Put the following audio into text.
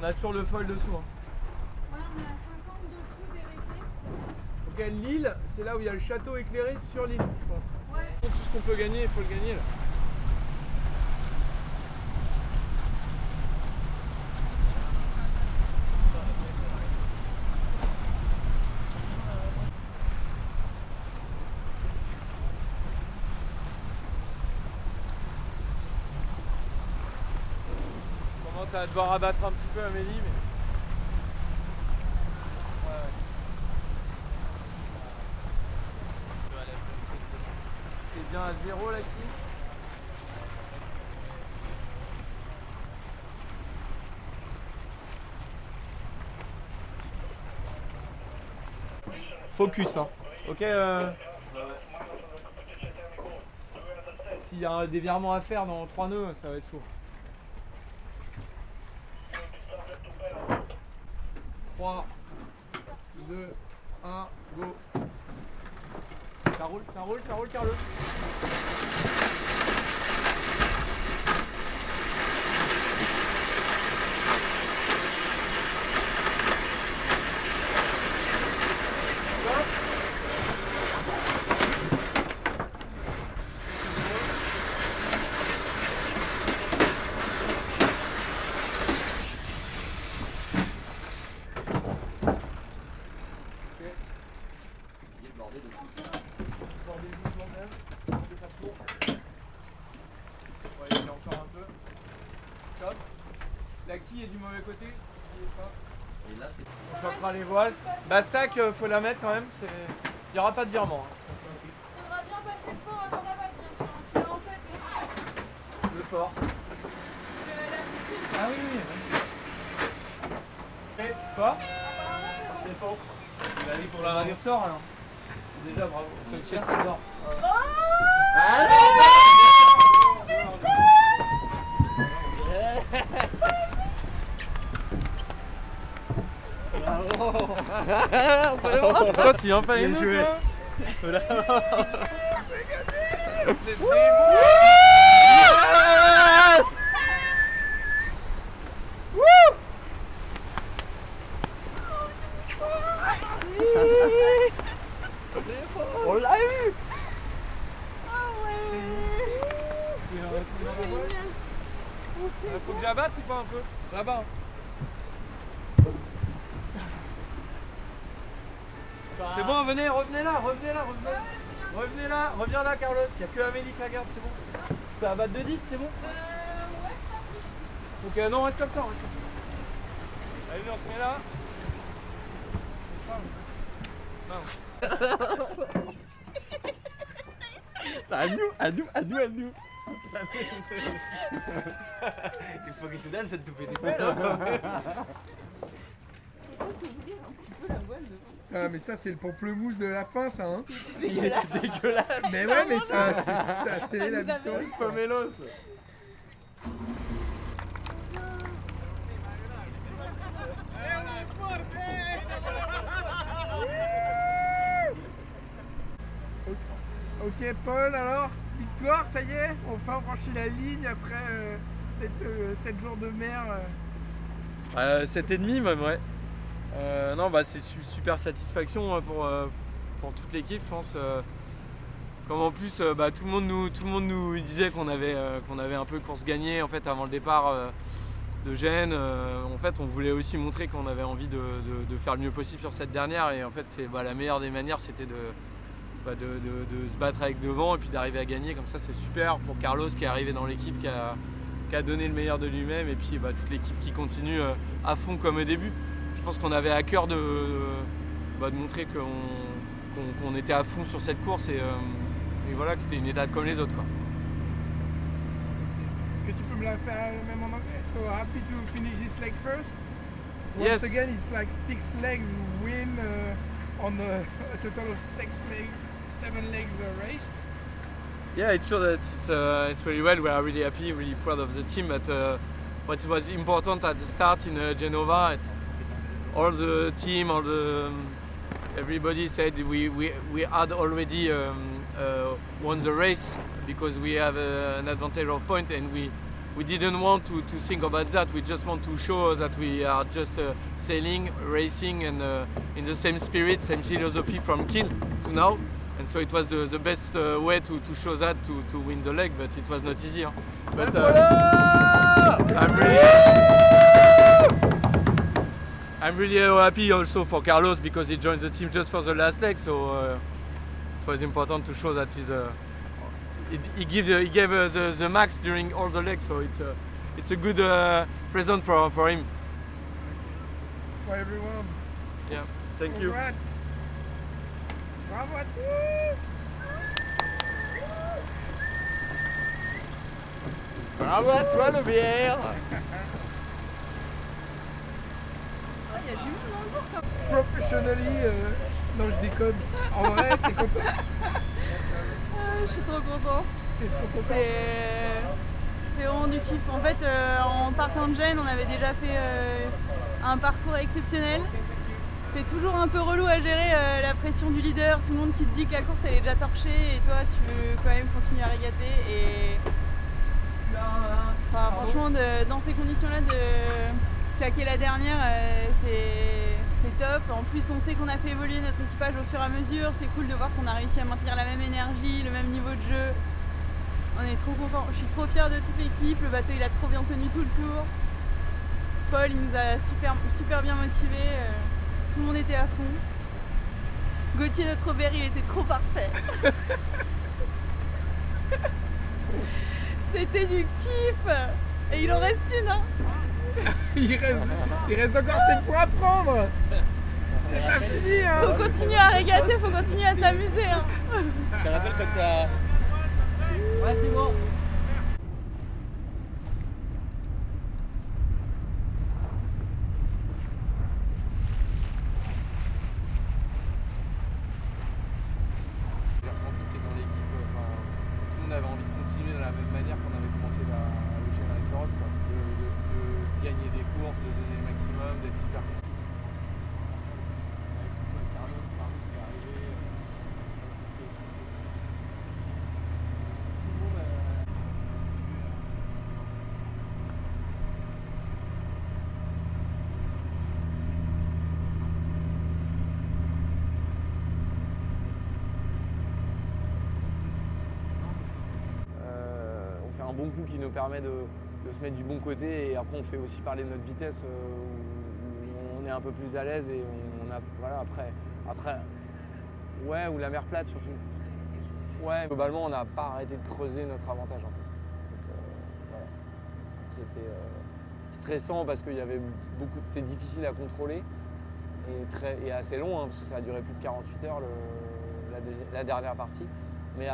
On a toujours le foil dessous. Hein. Ouais, on est à 50 dessous des réquets. Ok, l'île, c'est là où il y a le château éclairé sur l'île, je pense. Ouais. Tout ce qu'on peut gagner, il faut le gagner là. Ça va devoir abattre un petit peu Amélie, mais... Ouais. T'es bien à 0 là, qui Focus, hein. Ok, s'il y a un dévirement à faire dans 3 nœuds, ça va être chaud. 3, 2, 1, go. Ça roule, Carlos. La quille est du mauvais côté. Et là, on chopera les voiles. Bastac, faut la mettre quand même. Il n'y aura pas de virement. Il faudra bien passer le port avant d'abattre, bien sûr. En tête. Le port. Ah oui. Et quoi? C'est faux. Il a dit pour la radio sort alors. Déjà bravo. Félicitations, ça sort. Toi tu viens pas les jouer. C'est bon. On l'a eu. Faut que j'abatte ou pas un peu? Là-bas. C'est bon, venez, revenez là. Reviens là, Carlos. Il n'y a que Amélie qui la garde, c'est bon. Tu peux abattre de 10, c'est bon? Donc non, reste comme ça. Allez, on se met là. À nous. Il faut qu'il te donne cette toupée d'épée là. Ah mais ça c'est le pamplemousse de la fin ça hein. Il était dégueulasse. Mais ouais mais ça c'est la victoire. Pomelos. Ok Paul alors, victoire ça y est, enfin on franchit la ligne après 7 jours de mer. 7,5 même ouais. Non bah c'est super satisfaction pour toute l'équipe je pense. Comme en plus tout le monde nous disait qu'on avait un peu course gagnée en fait avant le départ de Gênes. En fait on voulait aussi montrer qu'on avait envie de faire le mieux possible sur cette dernière et en fait c'est la meilleure des manières c'était de se battre avec devant et puis d'arriver à gagner comme ça c'est super pour Carlos qui est arrivé dans l'équipe qui a donné le meilleur de lui-même et puis toute l'équipe qui continue à fond comme au début. Je pense qu'on avait à cœur de montrer qu'on était à fond sur cette course et voilà que c'était une étape comme les autres quoi. Est-ce que tu peux me la faire même en anglais? So happy to finish this leg first. Yes. Once again it's like 6 legs win on a total of 7 legs raced. Yeah, it's sure that it's really well. We are really happy, really proud of the team. But what was important at the start in Genova, all the team, everybody said we had already won the race because we have an advantage of point and we we didn't want to think about that. We just want to show that we are just sailing, racing, and in the same spirit, same philosophy from Kiel to now. And so it was the best way to show that to win the leg, but it was not easy. Huh? But I'm really happy also for Carlos because he joined the team just for the last leg. So it was important to show that he gave the max during all the legs. So it's a good present for him. For everyone. Yeah, thank Congrats. you. Bravo à tous. Bravo à toi, le bière. Il y a du monde dans le bord quand même. Professionally, non je déconne. En vrai, t'es content? Je suis trop contente. T'es trop content? C'est vraiment du kiff. En fait, en partant de Gênes, on avait déjà fait un parcours exceptionnel. C'est toujours un peu relou à gérer la pression du leader, tout le monde qui te dit que la course elle est déjà torchée et toi tu veux quand même continuer à régater. Et enfin, franchement, dans ces conditions-là, de claquer la dernière, c'est top. En plus, on sait qu'on a fait évoluer notre équipage au fur et à mesure. C'est cool de voir qu'on a réussi à maintenir la même énergie, le même niveau de jeu. On est trop contents. Je suis trop fière de toute l'équipe. Le bateau il a trop bien tenu tout le tour. Paul il nous a super bien motivés. Tout le monde était à fond. Gauthier, notre Robert, il était trop parfait. C'était du kiff. Et il en reste une. Hein. il reste encore 7 points à prendre. C'est pas fini. Hein. Faut continuer à régater, faut continuer à s'amuser. Hein. Tu te rappelles quand t'as... Ouais, c'est bon. C'est que dans l'équipe, tout le monde avait envie de continuer de la même manière qu'on avait commencé le Gênes Race Europe, quoi. De gagner des courses, de donner le maximum, d'être hyper constructif. Avec Carlos qui est arrivé, tout le monde on fait un bon coup qui nous permet de se mettre du bon côté et après on fait aussi parler de notre vitesse où on est un peu plus à l'aise et on a voilà après ouais, ou la mer plate surtout. Ouais, globalement on n'a pas arrêté de creuser notre avantage en fait. Donc, voilà. C'était stressant parce qu'il y avait c'était difficile à contrôler et assez long hein, parce que ça a duré plus de 48 heures la dernière partie. Mais